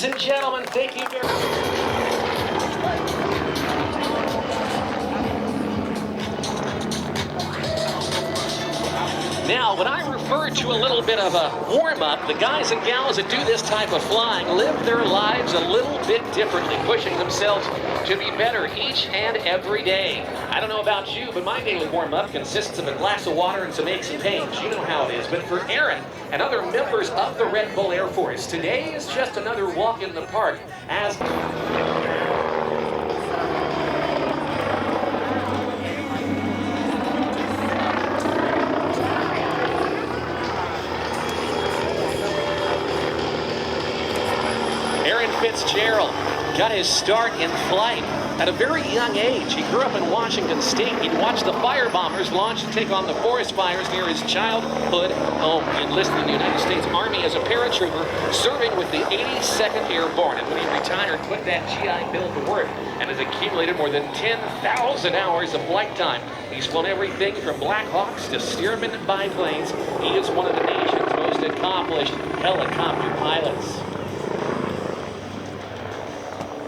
Ladies and gentlemen, thank you very much. Now, when I refer to a little bit of a warm-up, the guys and gals that do this type of flying live their lives a little bit differently, pushing themselves to be better each and every day. I don't know about you, but my daily warm-up consists of a glass of water and some aches and pains. You know how it is. But for Aaron and other members of the Redbull Air Force, today is just another walk in the park as... Fitzgerald got his start in flight at a very young age. He grew up in Washington State. He'd watch the fire bombers launch and take on the forest fires near his childhood home. He enlisted in the United States Army as a paratrooper, serving with the 82nd Airborne. And when he retired, put that GI Bill to work and has accumulated more than 10,000 hours of flight time. He's flown everything from Black Hawks to Stearman biplanes. He is one of the nation's most accomplished helicopter pilots.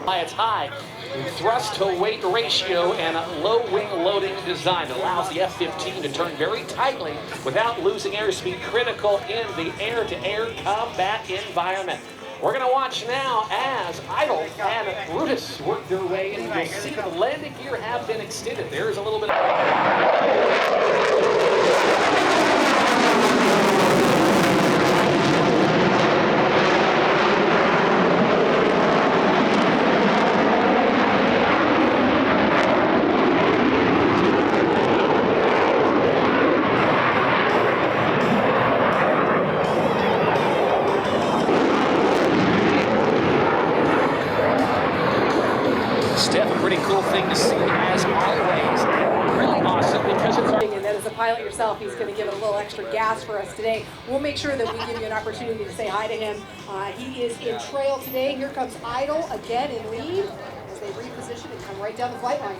By its high thrust-to-weight ratio and low-wing loading design that allows the F-15 to turn very tightly without losing airspeed, critical in the air-to-air combat environment. We're going to watch now as Idle and Brutus work their way in. You'll see the landing gear have been extended. There's a little bit of... pretty cool thing to see as always. Really awesome because it's... And then as a pilot yourself, he's going to give it a little extra gas for us today. We'll make sure that we give you an opportunity to say hi to him. He is in trail today. Here comes Idle again in lead as they reposition and come right down the flight line.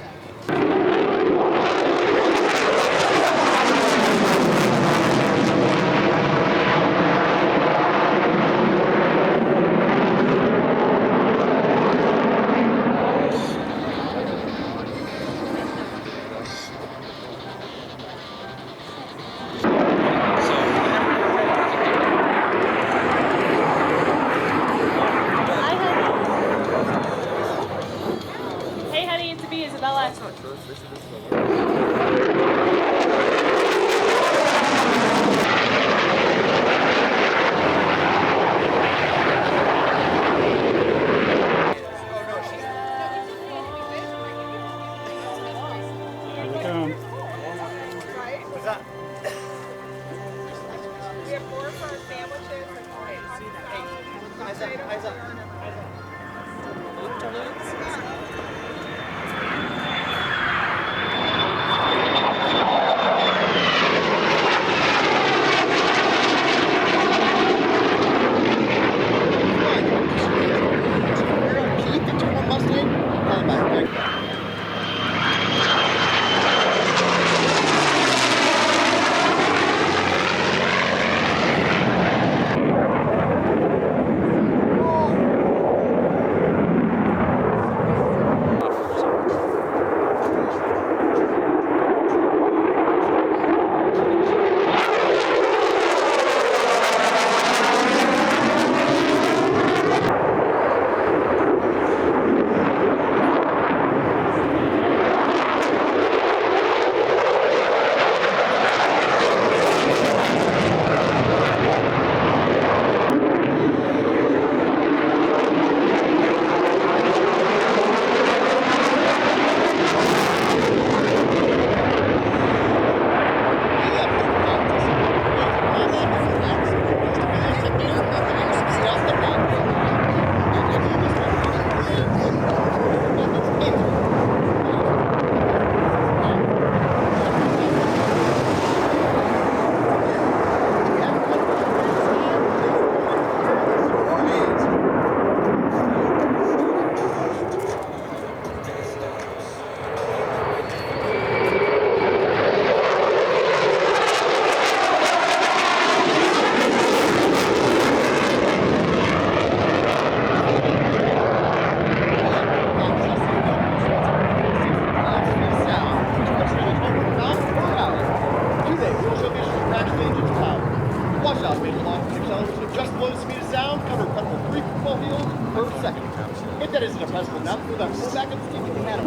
Go back up to see if you can have it.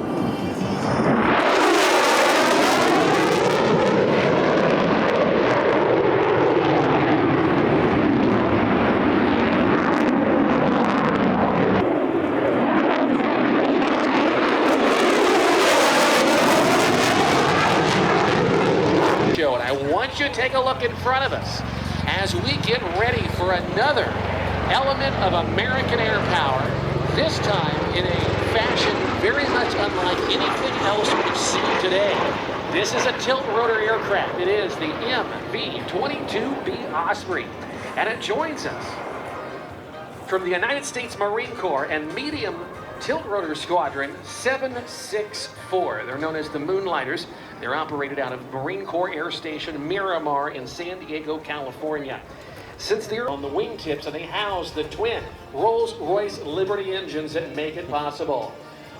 And I want you to take a look in front of us as we get ready for another element of American air power, this time in a fashion very much unlike anything else we've seen today. This is a tilt rotor aircraft. It is the V22 Osprey, and it joins us from the United States Marine Corps and Medium Tilt Rotor Squadron 764. They're known as the Moonlighters. They're operated out of Marine Corps Air Station Miramar in San Diego, California. Since they're on the wingtips, and they house the twin Rolls-Royce Liberty engines that make it possible.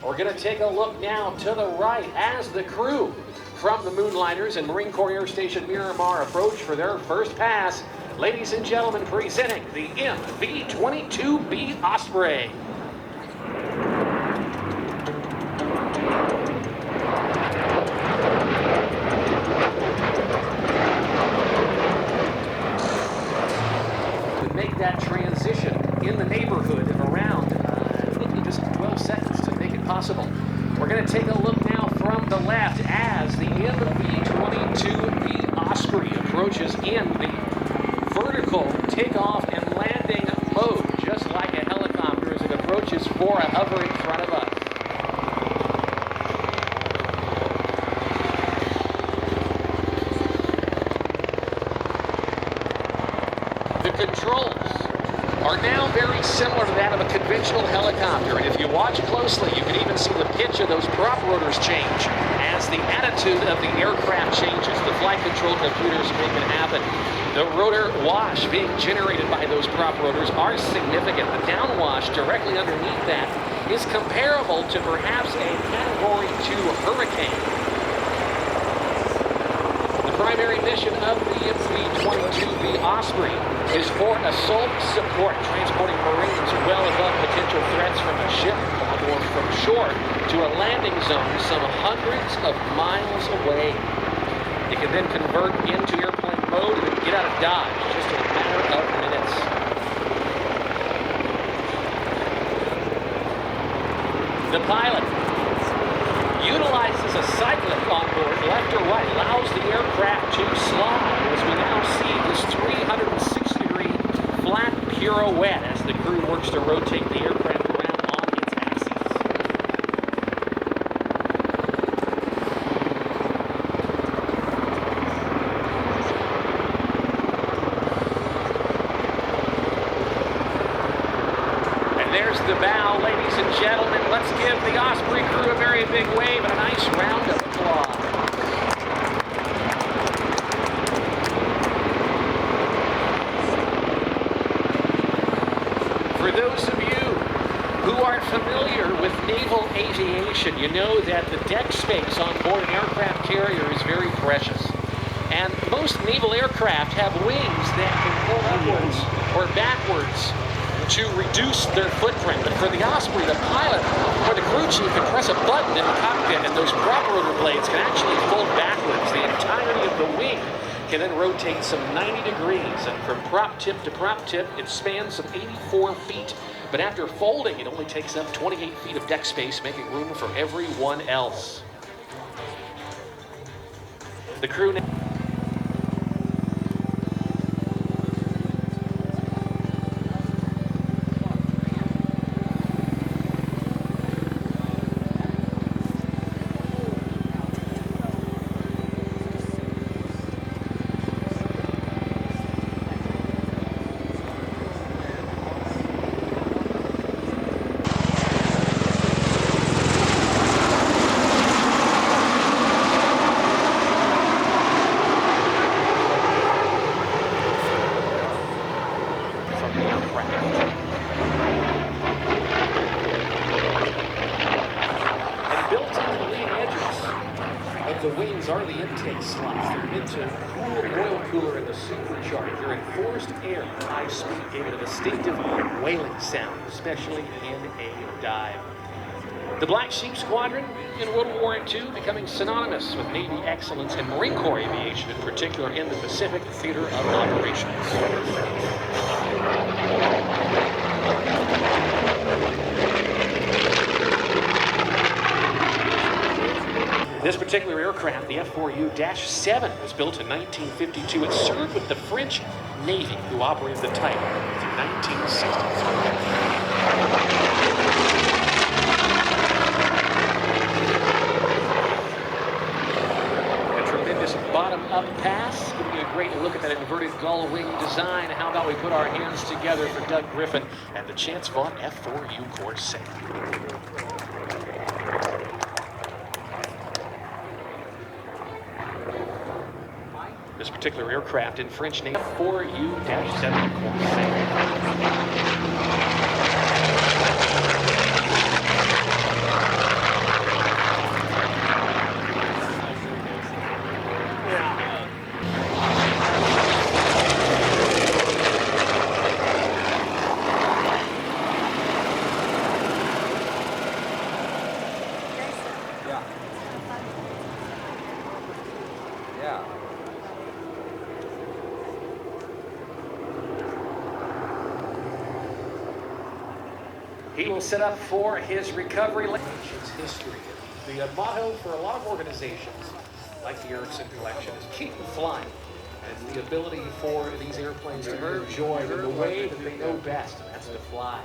We're going to take a look now to the right as the crew from the Moonlighters and Marine Corps Air Station Miramar approach for their first pass. Ladies and gentlemen, presenting the V22 Osprey. Make that transition in the neighborhood of around just 12 seconds to make it possible. We're going to take a look now from the left as the V22 Osprey approaches in the vertical takeoff and landing mode, just like a helicopter as it approaches for a hover in front of us. The controls are now very similar to that of a conventional helicopter, and if you watch closely, you can even see the pitch of those prop rotors change as the attitude of the aircraft changes. The flight control computers make it happen. The rotor wash being generated by those prop rotors are significant. The downwash directly underneath that is comparable to perhaps a Category 2 hurricane. The primary mission of the V22 Osprey is for assault support, transporting Marines well above potential threats from a ship or from shore to a landing zone some hundreds of miles away. It can then convert into airplane mode and get out of Dodge just in a matter of minutes. The pilot utilizes a cyclic on board, left or right, allows the aircraft to slide as we now see this 360-degree flat pirouette as the crew works to rotate the aircraft around on its axis. And there's the bow, ladies and gentlemen. Let's give the Osprey crew a very big wave and a nice round of applause. For those of you who are familiar with naval aviation, you know that the deck space on board an aircraft carrier is very precious. And most naval aircraft have wings that can pull upwards or backwards to reduce their footprint. But for the Osprey, the pilot or the crew chief can press a button in the cockpit and those prop rotor blades can actually fold backwards. The entirety of the wing can then rotate some 90 degrees, and from prop tip to prop tip, it spans some 84 feet. But after folding, it only takes up 28 feet of deck space, making room for everyone else. The crew now the wings are the intake slots. They're meant to cool the oil cooler and the supercharger, and forced air at high speed gave it a distinctive wailing sound, especially in a dive. The Black Sheep Squadron in World War II becoming synonymous with Navy excellence and Marine Corps aviation, in particular in the Pacific Theater of Operations. This particular aircraft, the F4U-7, was built in 1952. It served with the French Navy, who operated the type through 1963. A tremendous bottom-up pass, giving you a great look at that inverted gull wing design. How about we put our hands together for Doug Griffin and the Chance Vaught F4U Corsair. This particular aircraft in French name, F4U-7 Corsair. He will set up for his recovery. Nation's history. The motto for a lot of organizations, like the Erickson Collection, is keep flying. And the ability for these airplanes to enjoy in the way that they know best, and that's to fly.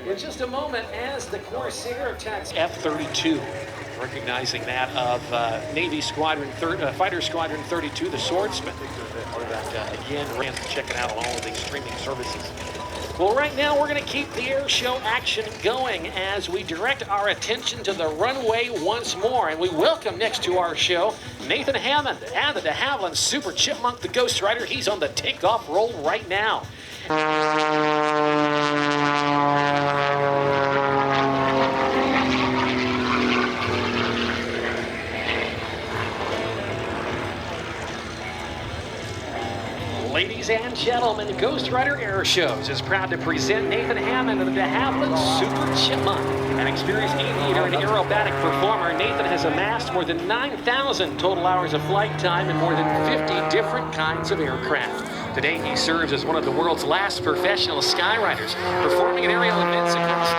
In just a moment, as the Corsair attacks F-32, recognizing that of Navy Squadron, Fighter Squadron 32, the Swordsman. That, again, checking out on all of these streaming services. Well, right now we're going to keep the air show action going as we direct our attention to the runway once more. And we welcome next to our show Nathan Hammond and the de Havilland Super Chipmunk, the Ghostwriter. He's on the takeoff roll right now. Ladies and gentlemen, Ghostwriter Air Shows is proud to present Nathan Hammond and the de Havilland Super Chipmunk. An experienced aviator and aerobatic performer, Nathan has amassed more than 9,000 total hours of flight time in more than 50 different kinds of aircraft. Today, he serves as one of the world's last professional Skyriders, performing in aerial events across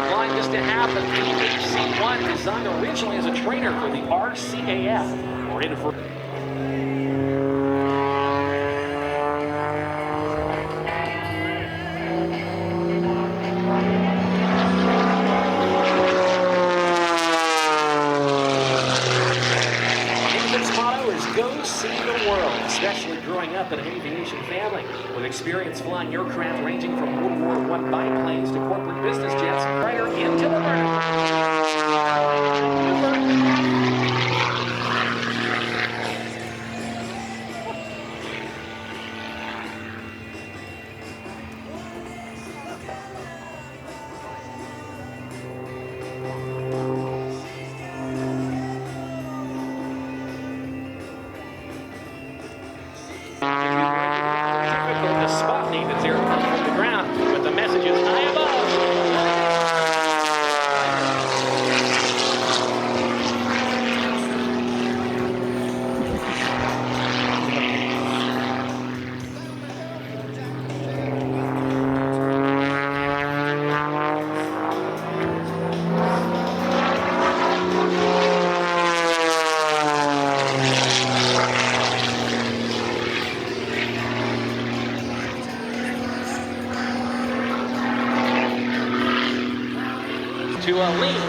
flying this de Havilland VHC-1, designed originally as a trainer for the RCAF, or infrared. Especially growing up in an aviation family with experience flying aircraft ranging from World War I biplanes to corporate business jets, right into the to a lead.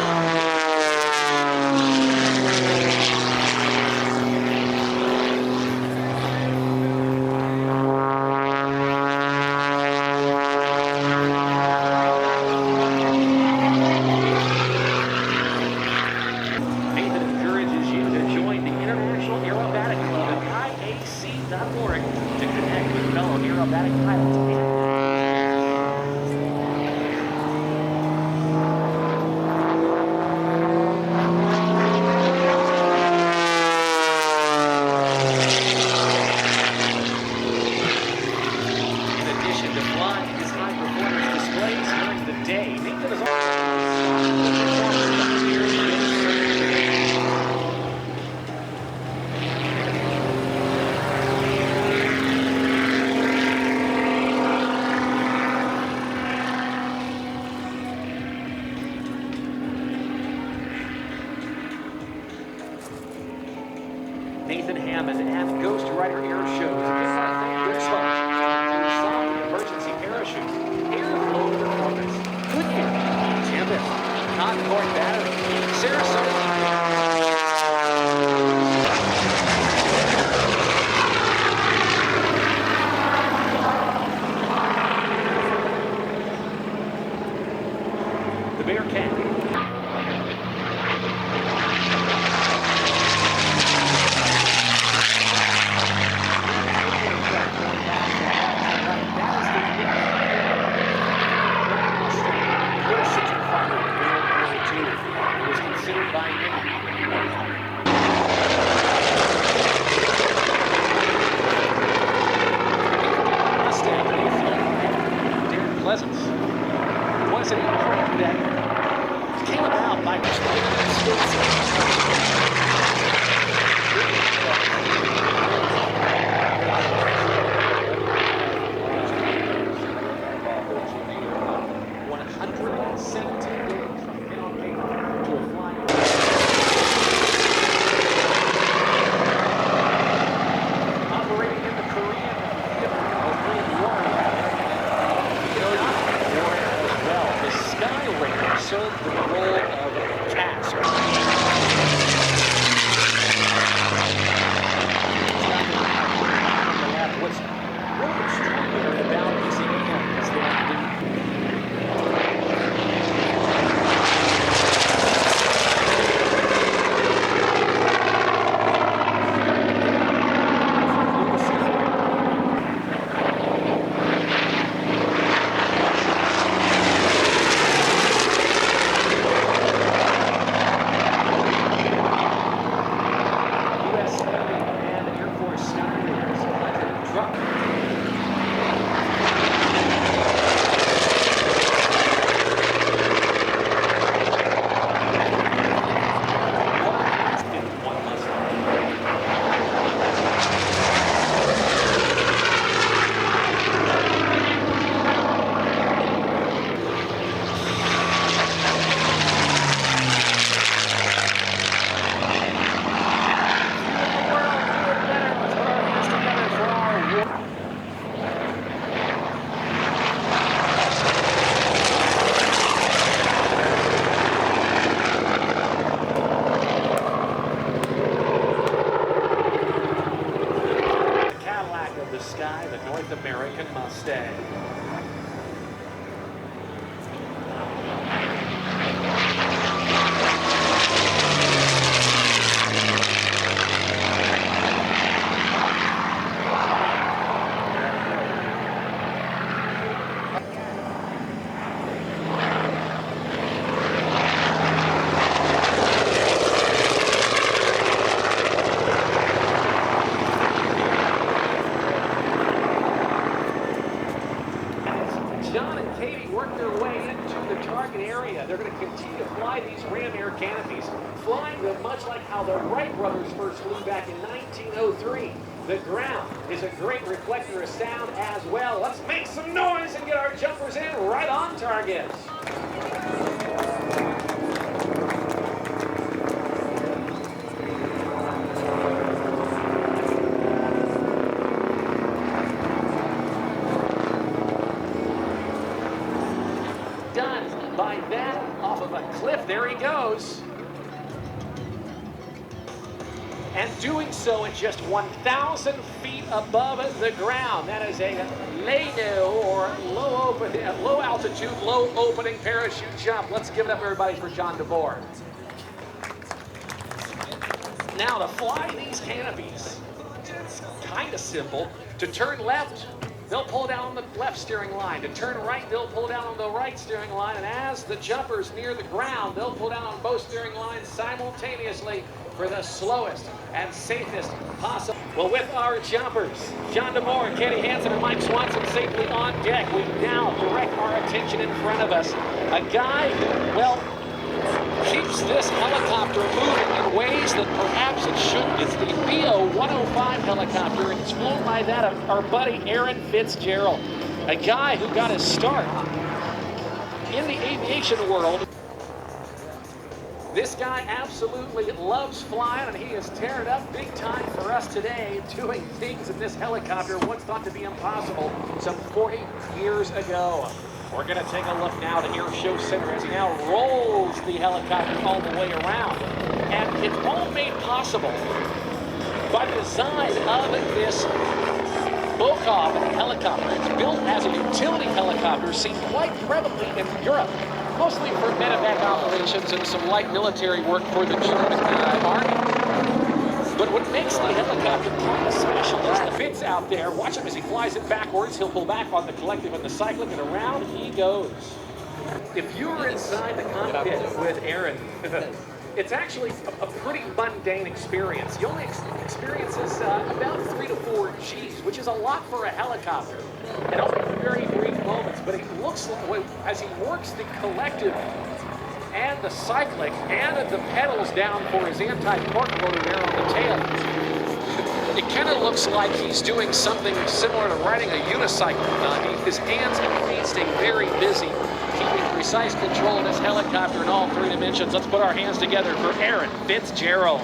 Nathan encourages you to join the International Aerobatic Club at IAC.org to connect with fellow aerobatic pilots. Nathan Hammond and Ghostwriter Airshow. Good sponge. Soft emergency parachute. Airflow performance. Goodyear. Tempest. Concord battery. Sarasota. The Bearcat. Was an aircraft that came about by operating in the Korean the Skyraider served the role of task. What's really extraordinary about this EM is that the sky, the North American Mustang. John and Katie work their way into the target area. They're going to continue to fly these Ram Air canopies, flying them much like how the Wright brothers first flew back in 1903. The ground is a great reflector of sound as well. Let's make some noise and get our jumpers in right on target. Done by that off of a cliff. There he goes. And doing so at just 1,000 feet above the ground. That is a LANO, or low altitude, low opening parachute jump. Let's give it up, everybody, for John DeVore. Now, to fly these canopies, it's kind of simple. To turn left, they'll pull down on the left steering line. To turn right, they'll pull down on the right steering line. And as the jumpers near the ground, they'll pull down on both steering lines simultaneously for the slowest and safest possible. Well, with our jumpers, John DeVore, Kenny Hansen, and Mike Swanson safely on deck, we now direct our attention in front of us. A guy who, well, keeps this helicopter moving in ways that perhaps it shouldn't. It's the V22 helicopter, and it's flown by that of our buddy Aaron Fitzgerald, a guy who got his start in the aviation world. This guy absolutely loves flying, and he is tearing up big time for us today, doing things in this helicopter once thought to be impossible some 40 years ago. We're going to take a look now at Airshow Center as he now rolls the helicopter all the way around. And it's all made possible by the design of this Bokov helicopter. It's built as a utility helicopter, seen quite prevalently in Europe, mostly for medevac operations and some light military work for the German Army. But what makes the helicopter kind of special is the Fitz out there. Watch him as he flies it backwards. He'll pull back on the collective and the cyclic, and around he goes. If you were inside the cockpit with Aaron, it's actually a pretty mundane experience. He only experiences about 3 to 4 Gs, which is a lot for a helicopter. And only for very brief moments, but it looks like, as he works the collective and the cyclic and the pedals down for his anti-torque rotor there on the tail, it kind of looks like he's doing something similar to riding a unicycle. His hands and feet stay very busy, keeping precise control of this helicopter in all 3 dimensions. Let's put our hands together for Aaron Fitzgerald.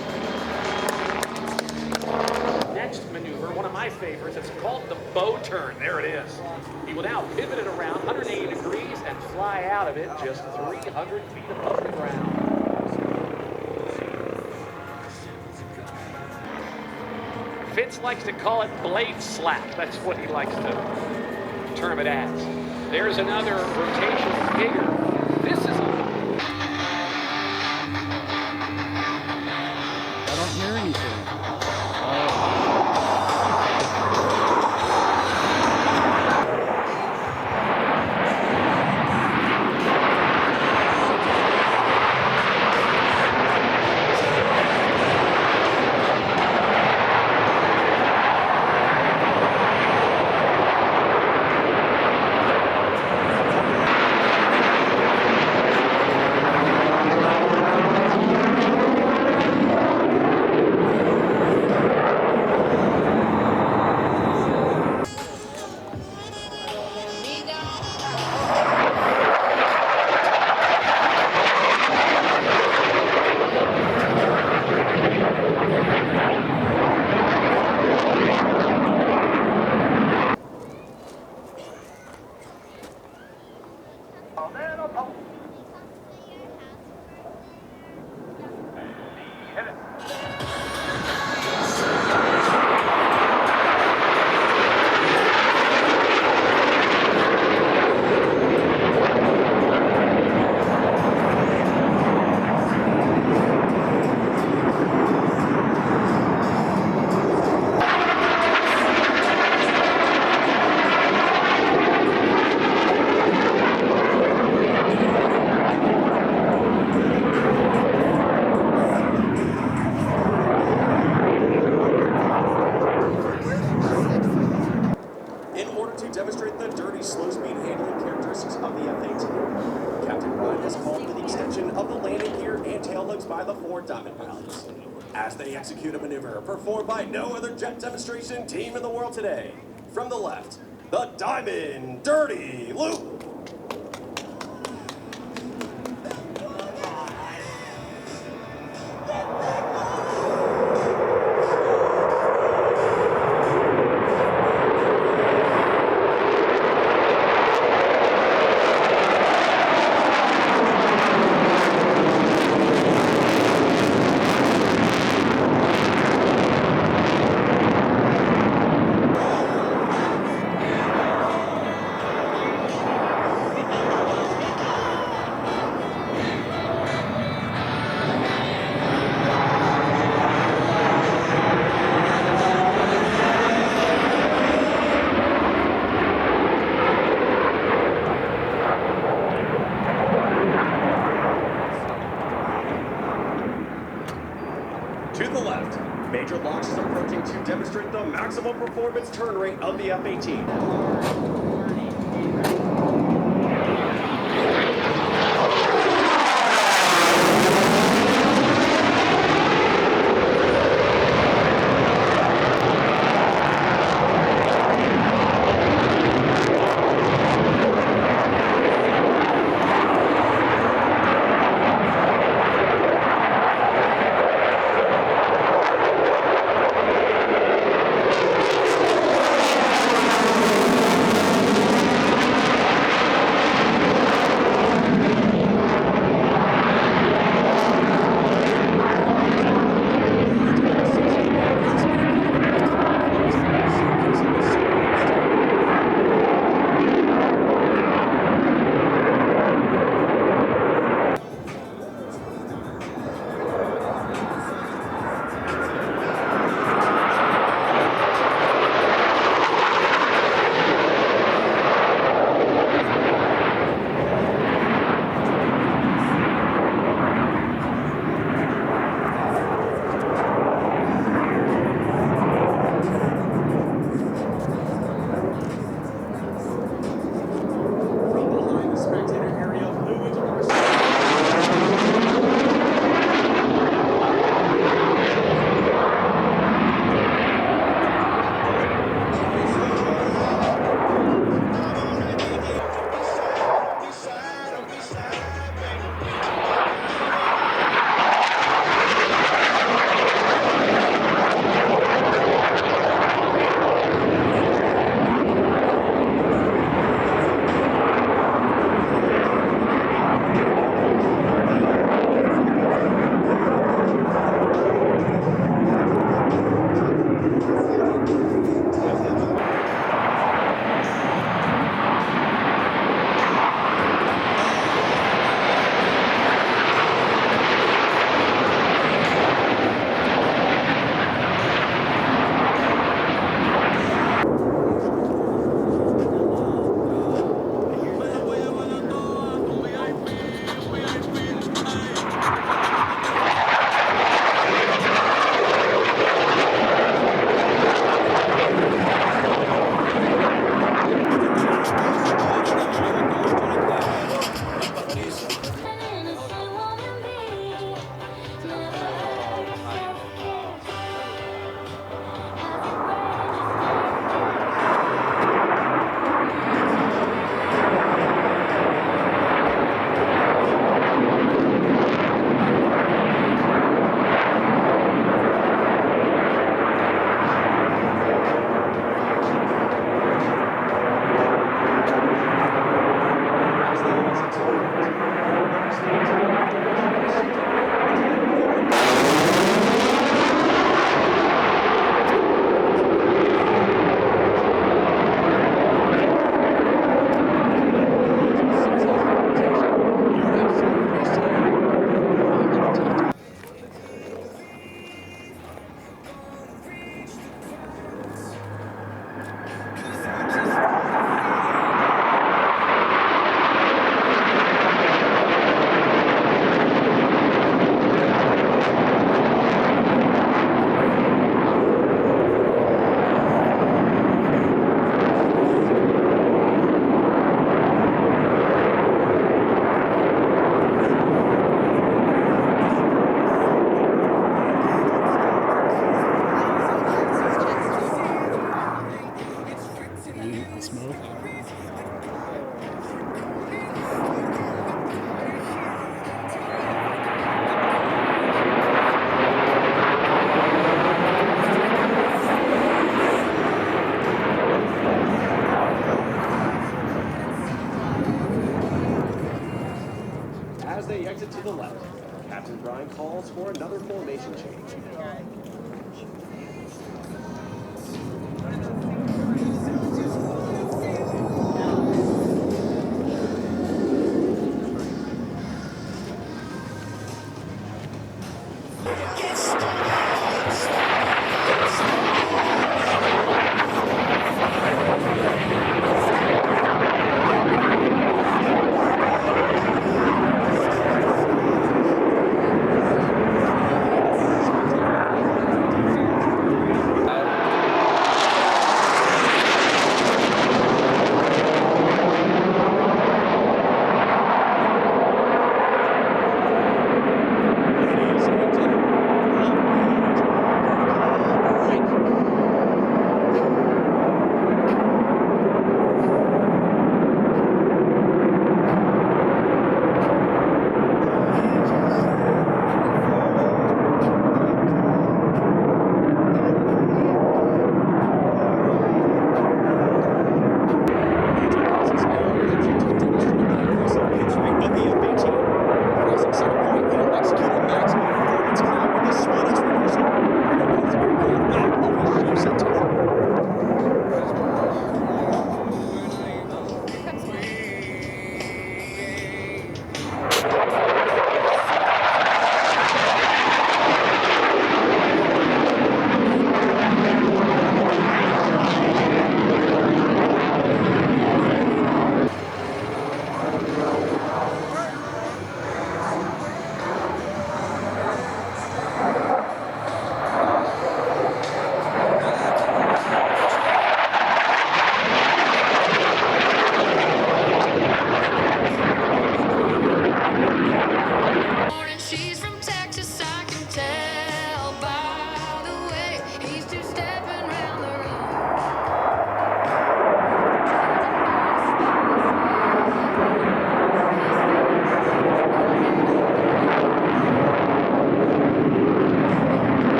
Next maneuver, one of my favorites, it's called the bow turn. There it is. He will now pivot it around 180 degrees and fly out of it just 300 feet above the ground. Fitz likes to call it blade slap. That's what he likes to term it as. There's another rotation figure. This is I don't hear anything. by the 4 Diamond pilots as they execute a maneuver performed by no other jet demonstration team in the world today. From the left, the Diamond Dirty Loop. To the left, Major Locks is approaching to demonstrate the maximum performance turn rate of the F-18. left. Captain Brian calls for another formation change.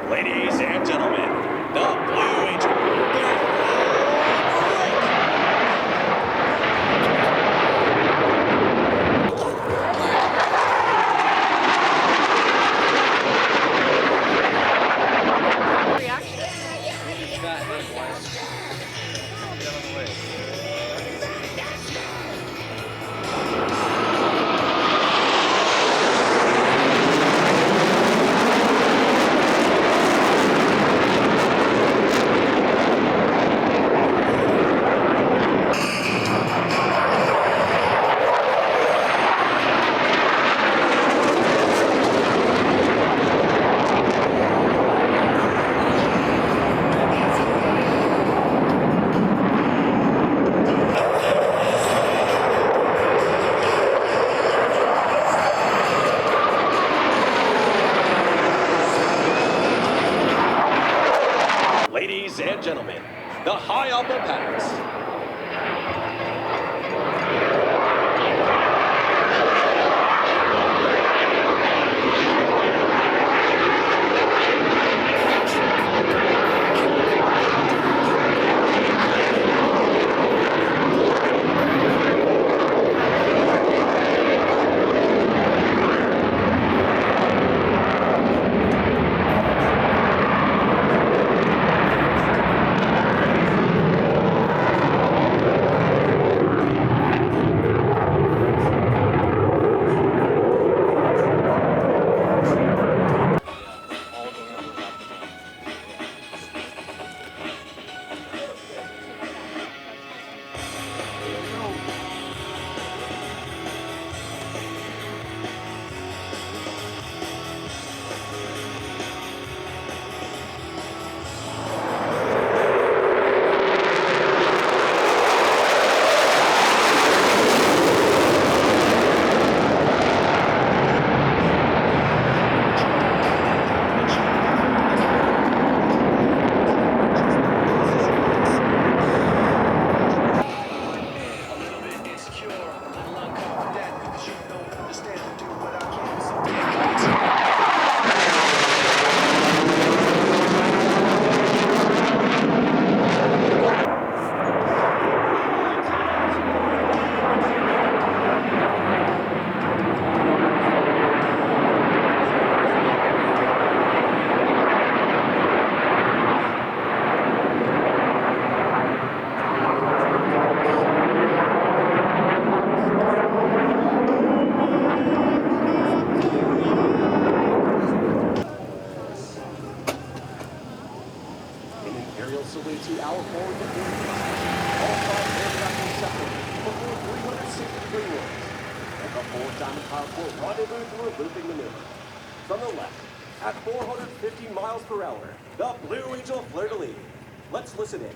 Ladies and gentlemen, the Blue Angel. will rendezvous through a looping maneuver. From the left, at 450 miles per hour, the Blue Angel fleur-de-lis. Let's listen in.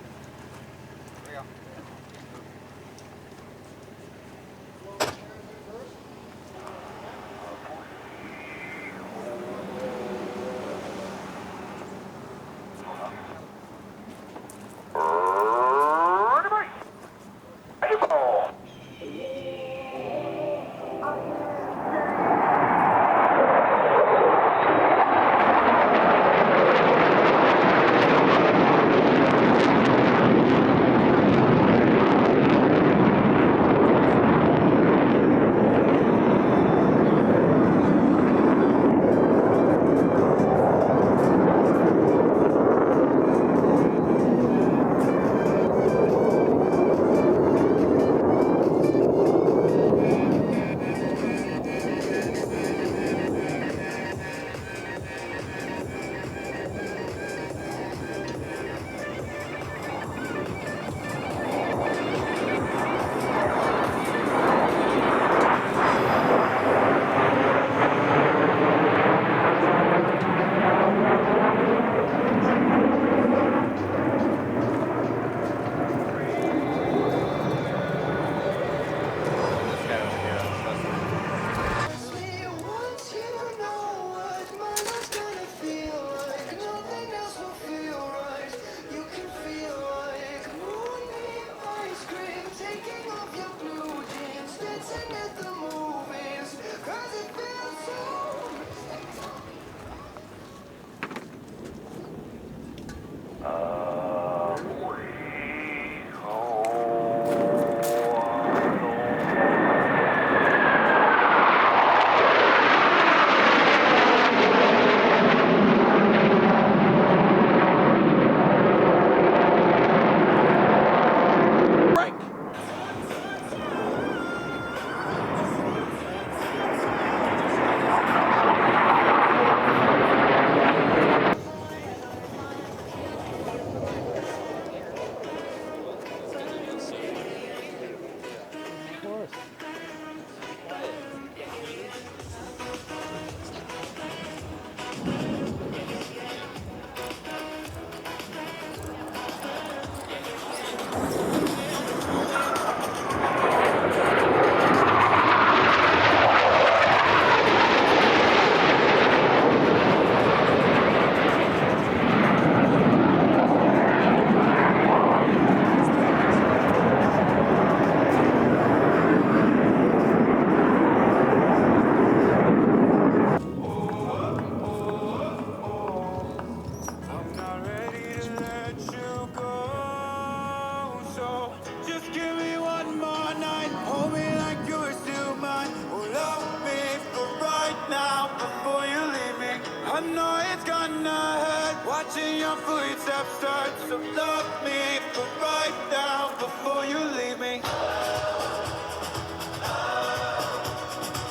Watching your footsteps start, so love me for right now before you leave me.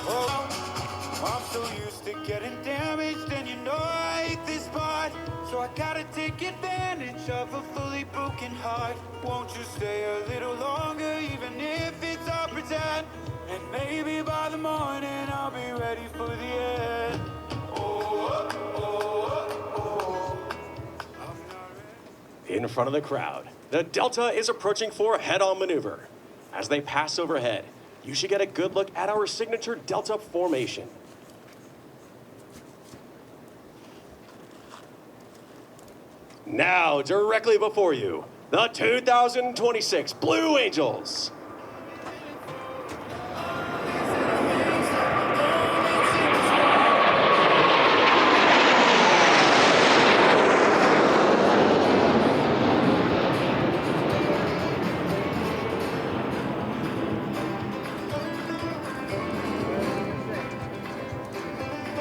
Oh, I'm so used to getting damaged, and you know I hate this part. So I gotta take advantage of a fully broken heart. Won't you stay a little longer, even if it's all pretend? And maybe by the morning I'll be ready for the end. In front of the crowd, the Delta is approaching for a head-on maneuver. As they pass overhead, you should get a good look at our signature Delta formation. Now, directly before you, the 2026 Blue Angels.